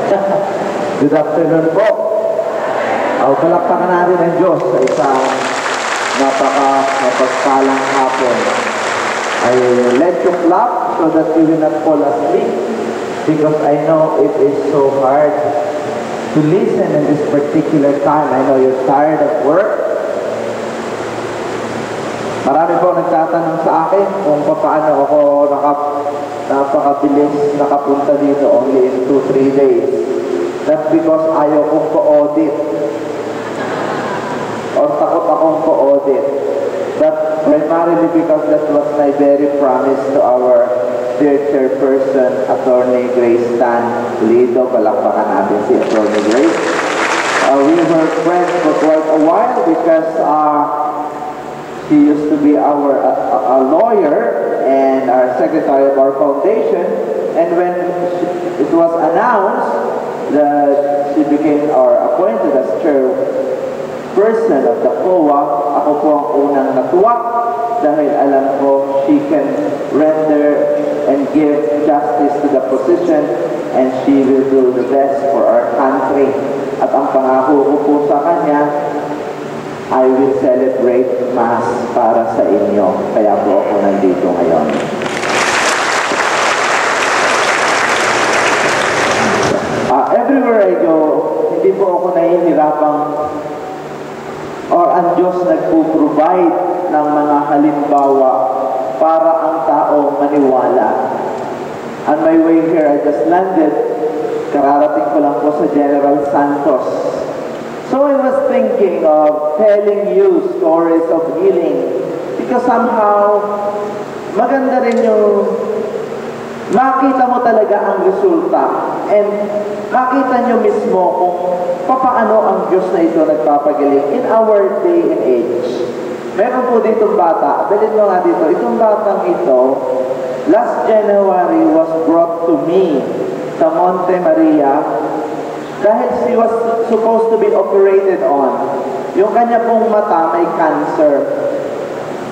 Good afternoon po. Palakpakan natin ang Diyos sa isang napagpalang hapon. I let you clap so that you will not fall asleep, because I know it is so hard to listen in this particular time. I know you're tired of work. Marami po nagtatanong sa akin kung paano ako napakabilis nakapunta dito only in 2-3 days. That's because ayaw kong po-audit. Or takot akong po-audit. But primarily because that was my very promise to our dear chairperson, Attorney Grace Tan Lido. Palakpakan natin si Attorney Grace. We were friends for quite a while because she used to be our a lawyer and our secretary of our foundation. And when it was announced that she became or appointed as chairperson of the COA, ako po ang unang natuwa dahil alam ko she can render and give justice to the position and she will do the best for our country. At ang pangako ko po sa kanya, I will celebrate Mass para sa inyo. Kaya po ako nandito ngayon. Everywhere I go, hindi po ako nahihirapang or ang Diyos nagpo-provide ng mga halimbawa para ang tao maniwala. On my way here, I just landed. Kararating ko lang po sa General Santos. So I was thinking of telling you stories of healing because somehow maganda rin yung makita mo talaga ang resulta and makita nyo mismo kung paano ang Diyos na ito nagpapagaling in our day and age. Meron po ditong bata, dalhin mo nga dito, itong batang ito, last January was brought to me sa Monte Maria dahil she was supposed to be operated on. Yung kanya pong mata may cancer.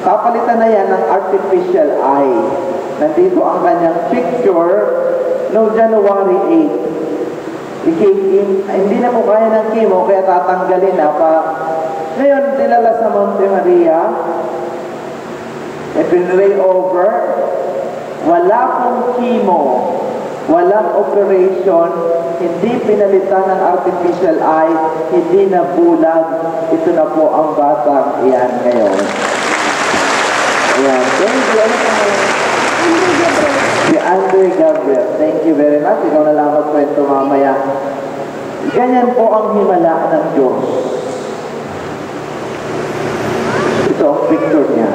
Papalitan na yan ng artificial eye. Nandito ang kanyang picture noong January 8. Hindi na po kaya ng chemo, kaya tatanggalin na pa. Ngayon, dinala sa Monte Maria. Ipinray over. Wala pong chemo. Walang operation. Hindi pinalitan ng artificial eye. Hindi na bulag. Ito na po ang batang iyan ngayon. Ayan. Thank you. Ano po ngayon? Si Andre Gabriel. Thank you very much. Ikaw na lang magkwento mamaya. Ganyan po ang himala ng Diyos. Ito ang picture niya.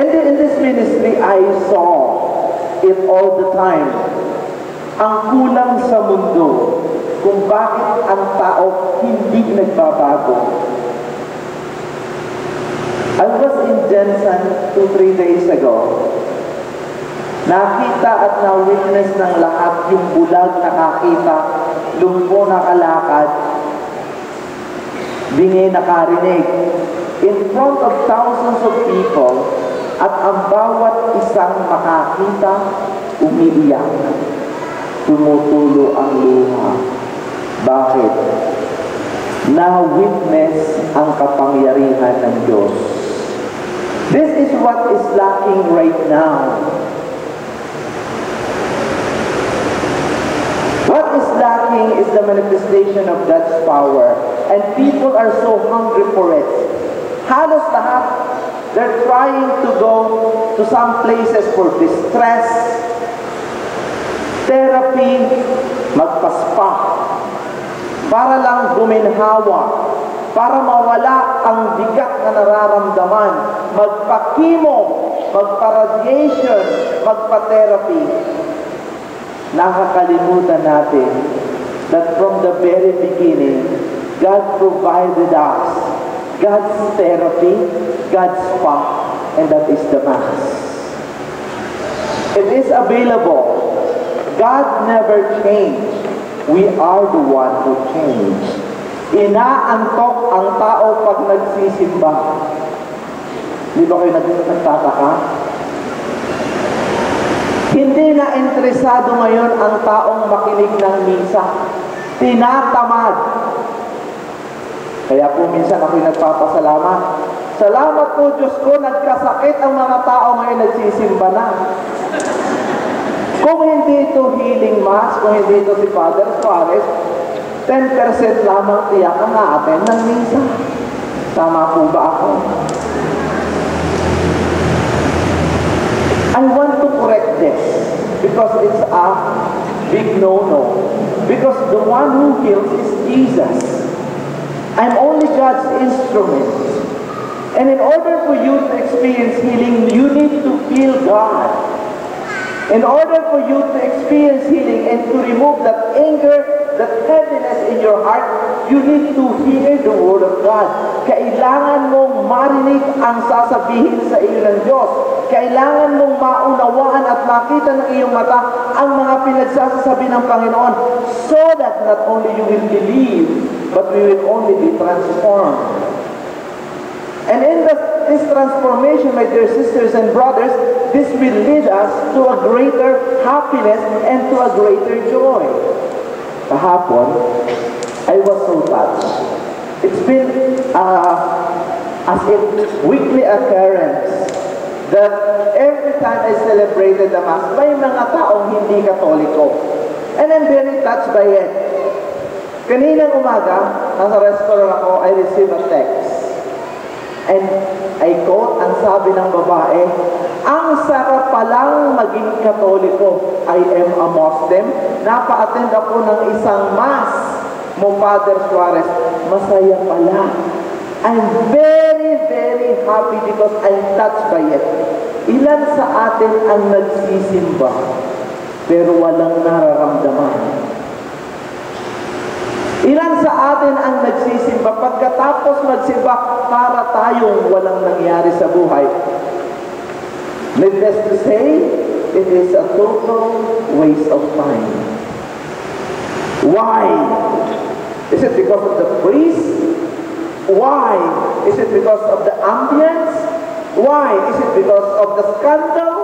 And in this ministry, I saw it all the time. Ang kulang sa mundo kung bakit ang tao hindi nagbabago. I was in Jensen 2-3 days ago. Nakita at na-witness ng lahat yung bulag nakakita, lumpo nakalakad, bingi nakarinig, in front of thousands of people, at ang bawat isang makakita, umiiyak, tumutulo ang luha. Bakit? Na-witness ang kapangyarihan ng Diyos. This is what is lacking right now. What is lacking is the manifestation of God's power. And people are so hungry for it. Halos lahat, they're trying to go to some places for distress, therapy, magpaspa, para lang guminhawa, para mawala ang bigat na nararamdaman, magpa-chemo, magpa-radiation, magpa-therapy. Nakakalimutan natin that from the very beginning, God provided us God's therapy, God's spa, and that is the Mass. It is available. God never changed. We are the one who changed. Inaantok ang tao pag nagsisimba. Di ba kayo nagtataka? Hindi na interesado ngayon ang taong makinig ng misa. Tinatamad. Kaya po minsan ako'y nagpapasalamat. Salamat po Diyos ko, nagkasakit ang mga tao ngayon nagsisimba na. Kung hindi ito healing mass, kung hindi ito si Father Suarez, 10% lamang tiyak ang a-attend ng misa. Tama po ba ako? I want to correct this because it's a big no-no. Because the one who heals is Jesus. I'm only God's instrument. And in order for you to experience healing, you need to feel God. In order for you to experience healing and to remove that anger, that heaviness in your heart, you need to hear the Word of God. Kailangan mong marinig ang sasabihin sa iyo ng Diyos. Kailangan mong maunawaan at makita ng iyong mata ang mga pinagsasasabi ng Panginoon so that not only you will believe, but we will only be transformed. And in this transformation, my dear sisters and brothers, this will lead us to a greater happiness and to a greater joy. Kahapon, I was so touched. It's been as a weekly occurrence that every time I celebrated the Mass, may mga taong hindi Katoliko. And I'm very touched by it. Kaninang umaga, nasa restaurant ako, I received a text. And I quote, ang sabi ng babae, ang sarap palang maging Katoliko. I am a Muslim. Napa-attend ako ng isang Mass mo, Father Suarez. Masaya pala. I'm very, very happy because I'm touched by it. Ilan sa atin ang nagsisimba, pero walang nararamdaman? Ilan sa atin ang nagsisimba, pagkatapos magsimba, para tayong walang nangyari sa buhay? Needless to say, it is a total waste of time. Why? Is it because of the priest? Why? Is it because of the ambience? Why? Is it because of the scandal?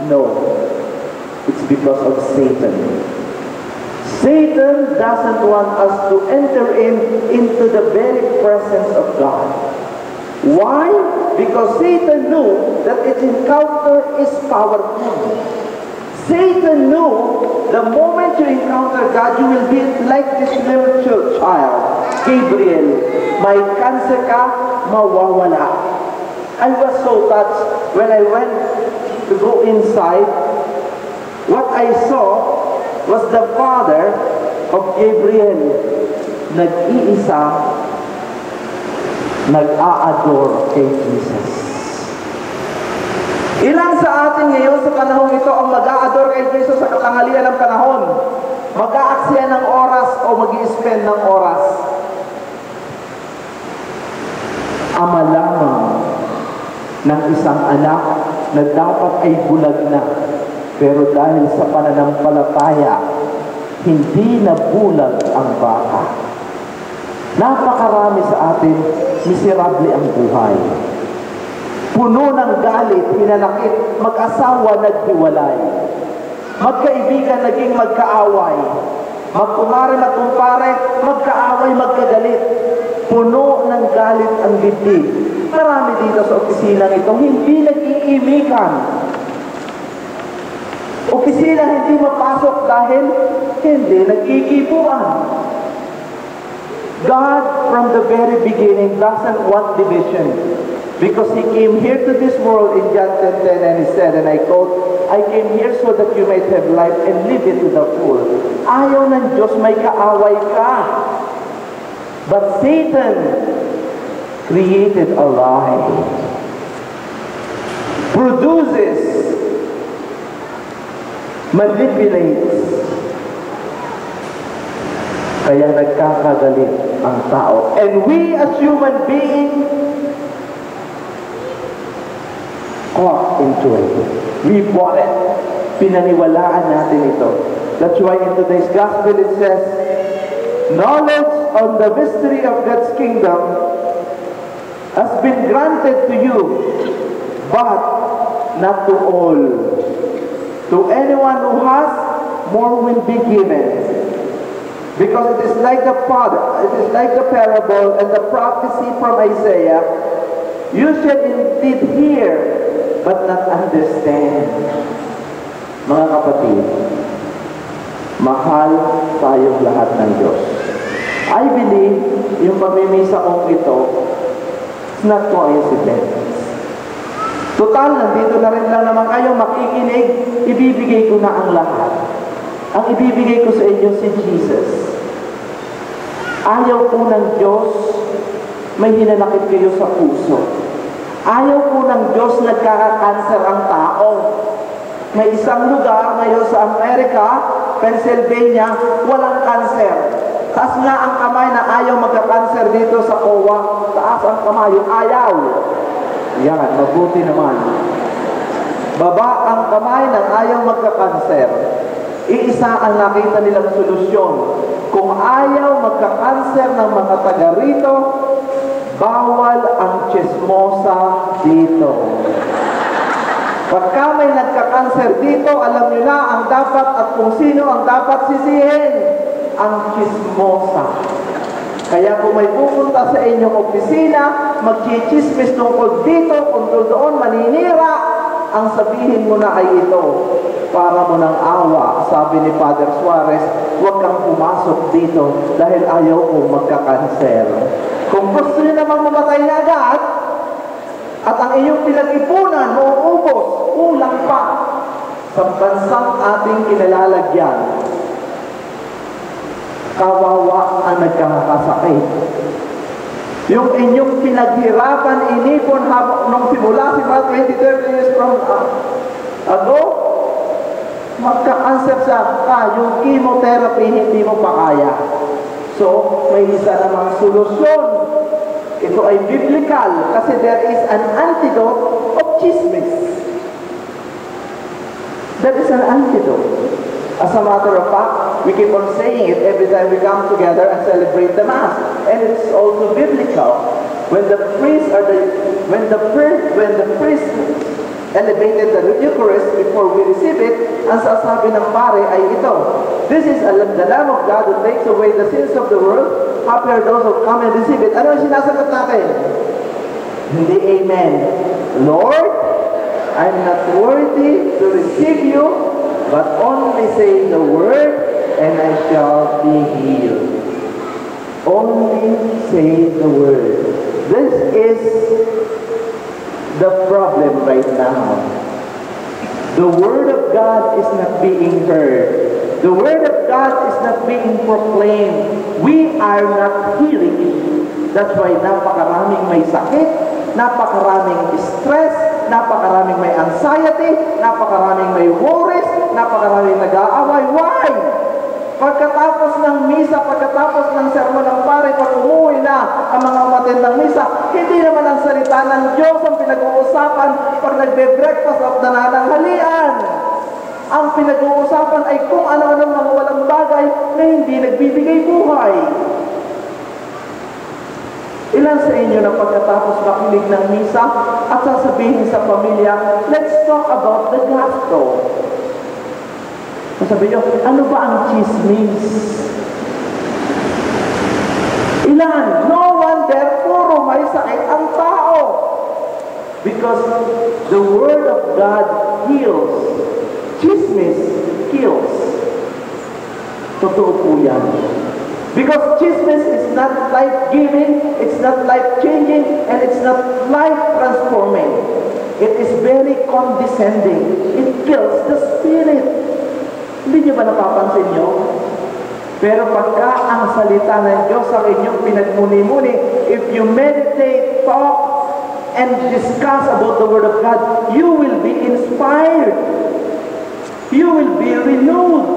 No. It's because of Satan. Satan doesn't want us to enter into the very presence of God. Why? Because Satan knew that its encounter is powerful. Satan knew the moment you encounter God, you will be like this little child, Gabriel. May cancer ka, mawawala. I was so touched when I went to go inside. What I saw was the father of Gabriel, nag-iisa, nag-a-adore kay Jesus. Ilan sa atin ngayon sa panahon ito ang mag-a-adore kay Jesus sa katanghalian ng panahon? Mag-aaksaya ng oras o mag-i-spend ng oras? Ama lamang ng isang anak na dapat ay bulag na. Pero dahil sa pananampalataya, hindi na bulag ang baka. Napakarami sa atin, miserable ang buhay. Puno ng galit, hinanakit, mag-asawa naghiwalay. Magkaibigan naging magkaaway. Magkumare, magkumpare, magkaaway, magkagalit. Puno ng galit ang dibdib. Marami dito sa opisinang ito, hindi nag-iimikan. Opisina hindi mapasok dahil hindi nag-iipuan. God, from the very beginning, doesn't want division. Because He came here to this world in John 10:10 and He said, and I quote, I came here so that you might have life and live it to the full. Ayaw ng Diyos may kaaway ka. But Satan created a lie. Produces, manipulates. Kaya nagkakagalit ang tao. And we as human beings caught into it. We bought it. Pinaniwalaan natin ito. That's why in today's gospel it says, knowledge on the mystery of God's kingdom has been granted to you, but not to all. To anyone who has, more will be given. Because it is like the parable and the prophecy from Isaiah. You shall indeed hear, but not understand. Mga kapatid, mahal tayong lahat ng Diyos. I believe yung pagmimisa kong ito, it's not coincidence. Total, nandito na rin lang naman kayo makikinig, ibibigay ko na ang lahat. Ang ibibigay ko sa inyo si Jesus. Ayaw po ng Diyos, may hinanakit kayo sa puso. Ayaw po ng Diyos, nagkaka-cancer ang tao. May isang lugar ngayon sa Amerika, Pennsylvania, walang cancer. Taas nga ang kamay na ayaw magka-cancer dito sa COA. Taas ang kamay, yung ayaw. Yan, mabuti naman. Baba ang kamay ng ayaw magka-cancer. Iisa ang nakita nilang solusyon. Kung ayaw magka-cancer ng mga taga rito, bawal ang chismosa dito. Pagka may nagka-cancer dito, alam nyo na ang dapat at kung sino ang dapat sisihin, ang chismosa. Kaya kung may pupunta sa inyong opisina, magchichismis tungkol dito, kung doon maninira, ang sabihin mo na ay ito, para mo ng awa, sabi ni Father Suarez, huwag kang pumasok dito dahil ayaw kong magka-cancer. Kung gusto nyo namang mamatay na agad, at ang iyong pinag-ipunan, mauubos, kulang pa sa bansang ating kinalalagyan. Kawawa ang nagkakasakit. Yung inyong pinaghirapan, inipon nung simula, simula 20-30 years from ago, magka-cancer sa yung chemotherapy, hindi mo pa kaya. So, may isa namang solusyon. Ito ay biblical kasi there is an antidote of chismis. There is an antidote. As a matter of fact, we keep on saying it every time we come together and celebrate the Mass. And it's also biblical. When the priest elevated the Eucharist before we receive it, ang sasabi ng pare ay ito, this is the Lamb of God who takes away the sins of the world. Happy are those who come and receive it. Ano ang sinasagot natin? Hindi amen. Lord, I'm not worthy to receive you, but only say the word and I shall be healed. Only say the word. This is the problem right now. The word of God is not being heard. The word of God is not being proclaimed. We are not healing. That's why napakaraming may sakit, napakaraming stress, napakaraming may anxiety, napakaraming may worries, napakaraming nag-aaway. Why? Pagkatapos ng misa, pagkatapos ng sermon ng pare, pag umuwi na ang mga umattend ng misa, hindi naman ang salita ng Diyos ang pinag-uusapan pag nagbe-breakfast at nanananghalian. Ang pinag-uusapan ay kung ano-ano mga walang bagay na hindi nagbibigay buhay. Ilan sa inyo na pagkatapos makinig ng misa at sasabihin sa pamilya, let's talk about the gospel. Sabi nyo, ano ba ang chismis? Ilan? No wonder, puro may sakit ang tao. Because the Word of God heals. Chismis kills. Totoo po yan. Because chismis is not life-giving, it's not life-changing, and it's not life-transforming. It is very condescending. It kills the spirit. Hindi niyo ba napapansin niyo? Pero pagka ang salita ng Diyos ang inyong pinagmuni-muni, if you meditate, talk, and discuss about the Word of God, you will be inspired. You will be renewed.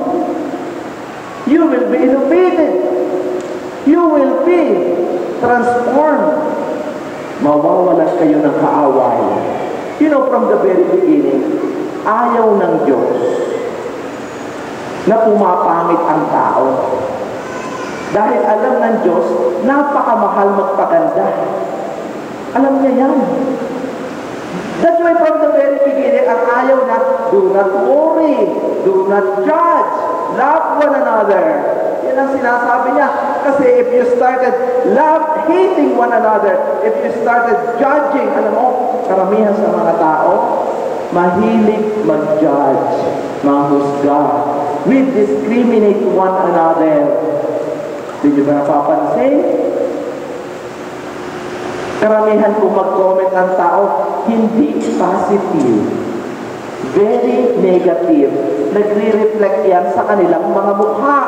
You will be innovated. You will be transformed. Mawawalan kayo ng kaaway. You know, from the very beginning, ayaw ng Diyos na pumapangit ang tao. Dahil alam ng Diyos, napakamahal magpaganda. Alam niya yan. That's why from the very beginning, ang ayaw na, do not worry, do not judge, love one another. Yan ang sinasabi niya. Kasi if you started hating one another, if you started judging, alam mo, karamihan sa mga tao, mahilig mag-judge, mahusga. We discriminate one another. Hindi nyo ba napapansin? Karamihan kung mag-comment ng tao, hindi positive. Very negative. Nagre-reflect yan sa kanilang mga mukha.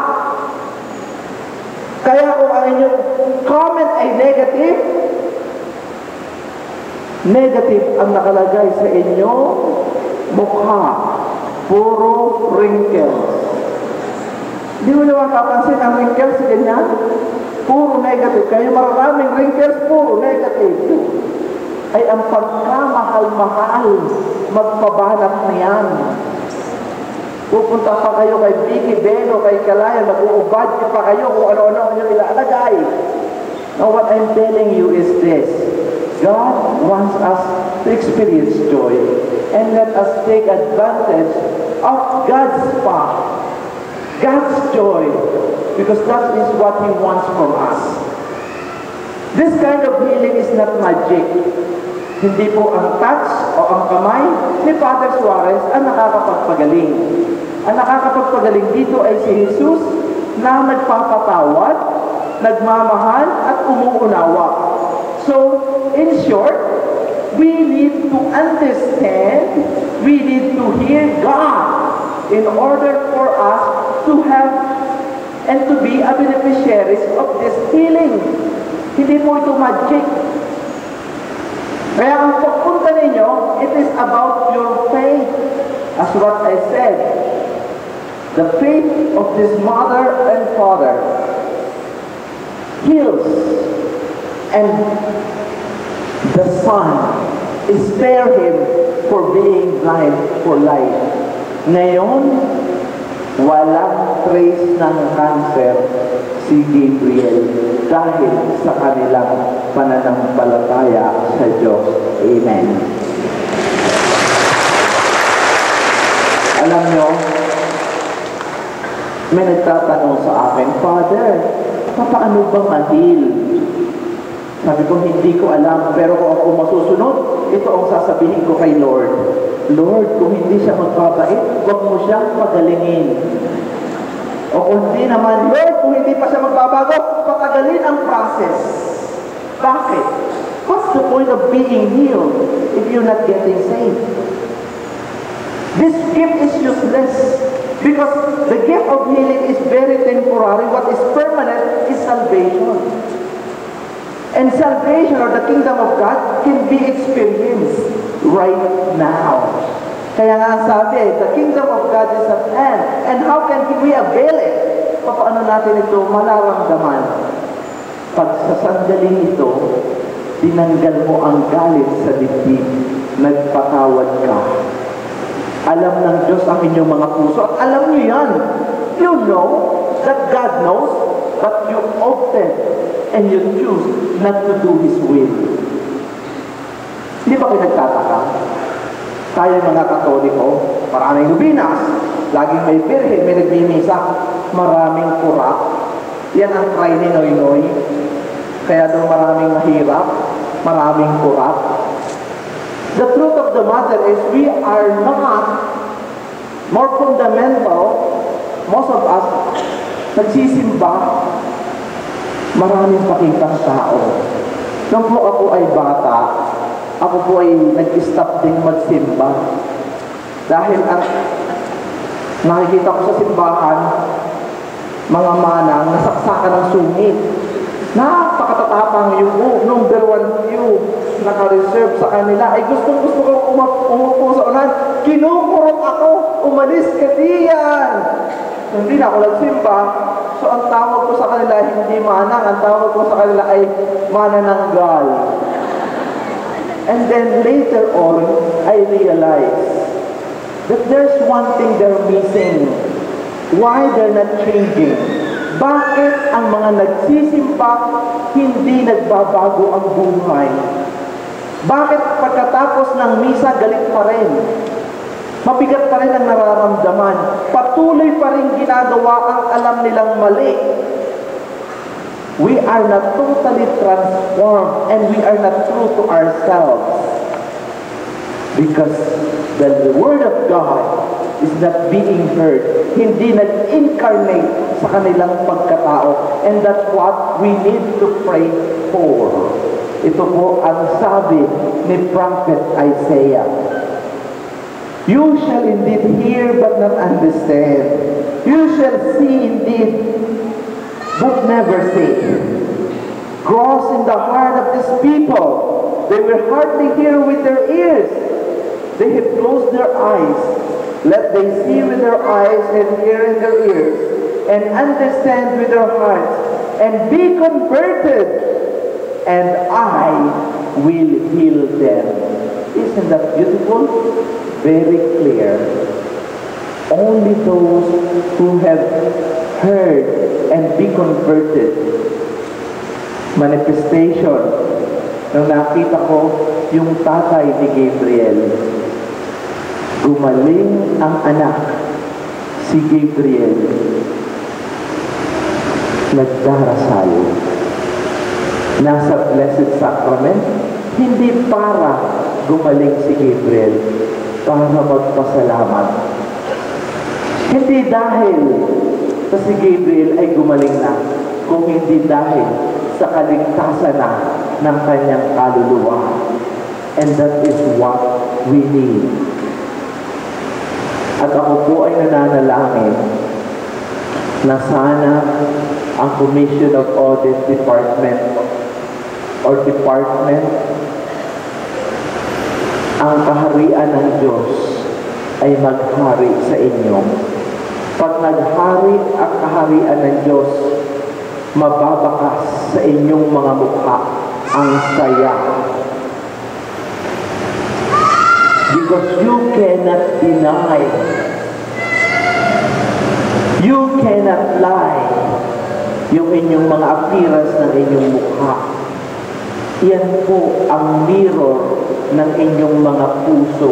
Kaya kung ang inyong comment ay negative, negative ang nakalagay sa inyong mukha. Puro wrinkles. Hindi mo naman kapansin ang wrinkles ganyan? Puro negative. Kaya maraming wrinkles, puro negative. Ay ang pagkamahal-mahal, magpabanat na yan. Pupunta pa kayo kay Vicky Beno, kay Kalaya, mag-uubad pa kayo kung ano-ano yung ilalagay. Now what I'm telling you is this. God wants us to experience joy and let us take advantage of God's power, God's joy, because that is what He wants from us. This kind of healing is not magic. Hindi po ang touch o ang kamay ni Father Suarez ang nakakapagpagaling. Ang nakakapagpagaling dito ay si Jesus na nagpapatawad, nagmamahal at umuunawa. So, in short, we need to understand, we need to hear God in order for us to have and to be a beneficiaries of this healing. Hindi po ito magic. Kaya ang pagpunta ninyo, it is about your faith. As what I said, the faith of this mother and father heals, and the son spare him for being blind for life. Ngayon, walang trace ng cancer si Gabriel dahil sa kanilang pananampalataya sa Diyos. Amen. Alam nyo, may nagtatanong sa akin, Father, paano ba ma-heal? Sabi ko, hindi ko alam, pero kung ako masusunod, ito ang sasabihin ko kay Lord. Lord, kung hindi siya magbabait, huwag mo siyang pagalingin. O kung hindi naman, Lord, kung hindi pa siya magbabago, patagalin ang process. Bakit? What's the point of being healed if you're not getting saved? This gift is useless because the gift of healing is very temporary. What is permanent is salvation. And salvation or the kingdom of God can be experienced right now. Kaya nga sabi, the kingdom of God is at hand. And how can we avail it? Paano natin ito malaramdaman? Pag sa sandaling ito, tinanggal mo ang galit sa dibdib, nagpatawad ka. Alam ng Diyos ang inyong mga puso. At alam niyo yan. You know that God knows, but you opted and you choose not to do His will. Hindi ba kayo nagtataka? Tayo mga Katoliko, maraming lubinas, laging may birhen, may nagmimisa, maraming kurak. Yan ang try ni Noy Noy. Kaya doon maraming mahirap, maraming kurak. The truth of the matter is we are not more fundamental. Most of us nagsisimba, maraming pakitang tao. Nung po ako ay bata, ako po ay nag-stop din magsimba. Dahil ang nakikita ko sa simbahan, mga manang nasaksakan ng sungit. Napakatatapang yung number 1 view naka-reserve sa kanila. Ay gusto ko umupo sa unan. Kinukurot ako, umalis ka diyan. Hindi na ako nagsimba. So ang tawag ko sa kanila hindi manang, ang tawag ko sa kanila ay manananggal. And then later on, I realized that there's one thing they're missing. Why they're not changing? Bakit ang mga nagsisimba hindi nagbabago ang buhay? Bakit pagkatapos ng misa, galit pa rin? Mabigat pa rin ang nararamdaman. Patuloy pa rin ginagawa ang alam nilang mali. We are not totally transformed and we are not true to ourselves. Because the Word of God is not being heard. Hindi nag-incarnate sa kanilang pagkatao. And that's what we need to pray for. Ito po ang sabi ni Prophet Isaiah. You shall indeed hear but not understand. You shall see indeed but never see. Cross in the heart of these people. They will hardly hear with their ears. They have closed their eyes. Let them see with their eyes and hear in their ears and understand with their hearts and be converted, and I will heal them. Isn't that beautiful? Very clear. Only those who have heard and be converted. Manifestation. Nung nakita ko yung tatay ni Gabriel, gumaling ang anak, si Gabriel, nagdarasal. Nasa Blessed Sacrament, hindi para gumaling si Gabriel, para magpasalamat. Hindi dahil sa si Gabriel ay gumaling na, kung hindi dahil sa kaligtasan na ng kanyang kaluluwa. And that is what we need. At ako po ay nananalangin na sana ang Commission of Audit Department ang kaharian ng Diyos ay maghari sa inyo. Pag naghari ang kaharian ng Diyos, mababakas sa inyong mga mukha ang saya. Because you cannot deny, you cannot lie yung inyong mga appearance ng inyong mukha. Yan po ang mirror ng inyong mga puso.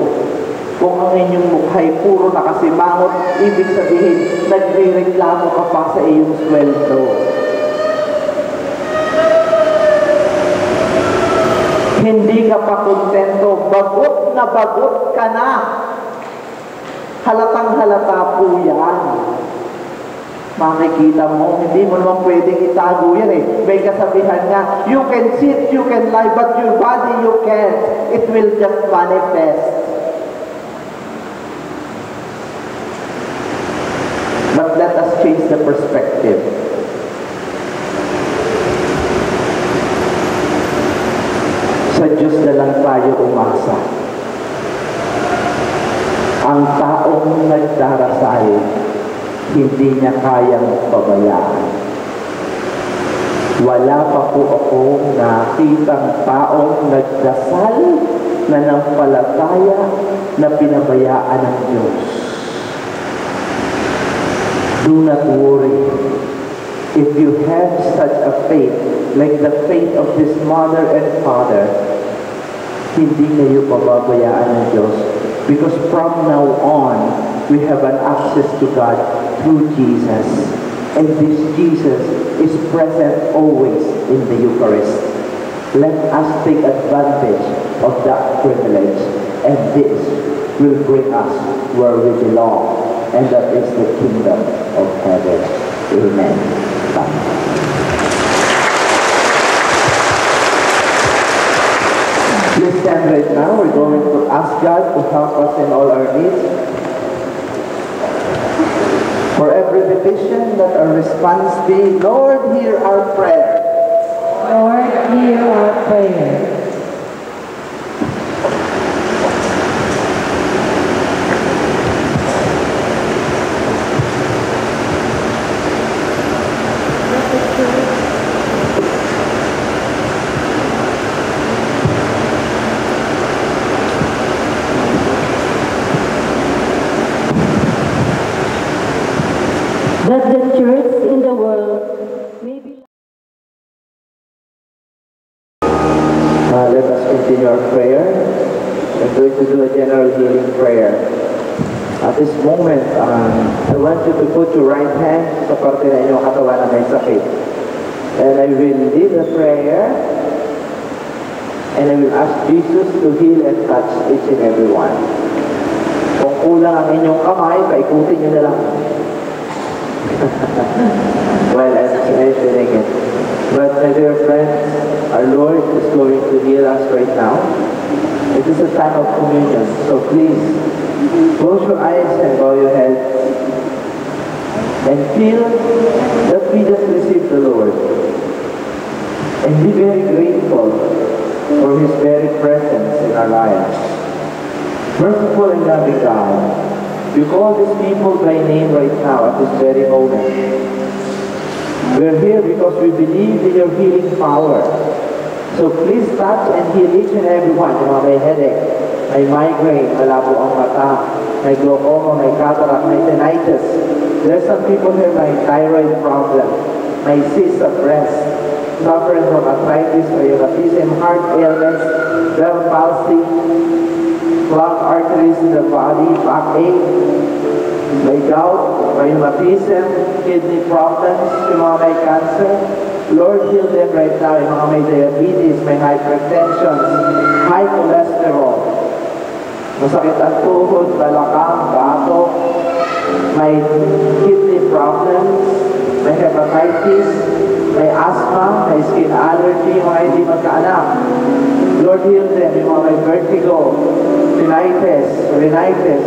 Kung ang inyong mukha'y puro nakasimangot, ibig sabihin, nagre-reklamo ka pa sa iyong sweldo. Hindi ka pa kontento, bagot na bagot ka na. Halatang halata po yan. Makikita mo, hindi mo naman pwedeng itago yan eh. May kasabihan nga, you can sit, you can lie, but your body you can't. It will just manifest. But let us change the perspective. Sa Diyos na lang tayo umasa. Ang taong nagdarasal, hindi niya kayang pabayaan. Wala pa po akong nakitang taong nagdasal na nampalataya na pinabayaan ng Diyos. Do not worry. If you have such a faith, like the faith of this mother and father, hindi kayo pababayaan ng Diyos. Because from now on, we have an access to God through Jesus. And this Jesus is present always in the Eucharist. Let us take advantage of that privilege. And this will bring us where we belong. And that is the kingdom of heaven. Amen. Please stand right now. We're going to ask God to help us in all our needs. For every petition, let our response be, Lord, hear our prayer. Lord, hear our prayer. That the church in the world may be... Let us continue our prayer. to do a general healing prayer. At this moment, I want you to put your right hand sa parte na inyong katawan na may sakit. And I will lead a prayer, and I will ask Jesus to heal and touch each and every one. Kung kulang ang inyong kamay, paikutin nyo na lang. While I'm mentioning it. But my dear friends, our Lord is going to heal us right now. It is a time of communion, so please, close your eyes and bow your head and feel that we just received the Lord. And be very grateful for His very presence in our lives. Merciful and loving God, you call these people by name right now at this very moment. We're here because we believe in your healing power. So please touch and heal each and every one. Yung mga may headache, may migraine, malabo ang mata, may glaucoma, may cataract, may tinnitus. There's some people here may thyroid problem, may cyst of breast, suffering from arthritis, rheumatism, heart ailments, Bell palsy, clogged arteries in the body, backache, may gout, rheumatism, kidney problems, yung mga may cancer. Lord, heal them right now. Yung mga may diabetes, may hypertension, high cholesterol, masakit ang tuhod, balakang, bato, may kidney problems, may hepatitis, may asthma, may skin allergy, mga hindi magkaanak. Lord, heal them. Yung mga may vertigo, tinnitus, rhinitis,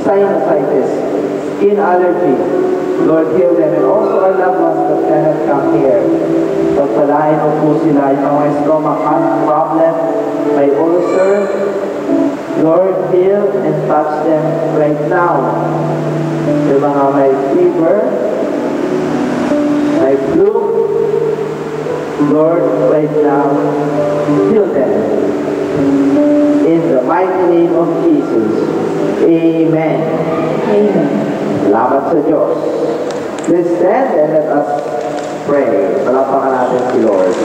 sinusitis, skin allergy. Lord, heal them. And also our loved ones that cannot come here. Pagpalain mo po sila. Yung mga stomach problem, may ulcer. Lord, heal and touch them right now. Yung mga may fever, may flu, Lord, right now, heal them. In the mighty name of Jesus. Amen. Amen. Salamat sa Diyos. Please stand and let us pray. Palakpakan natin si Lord.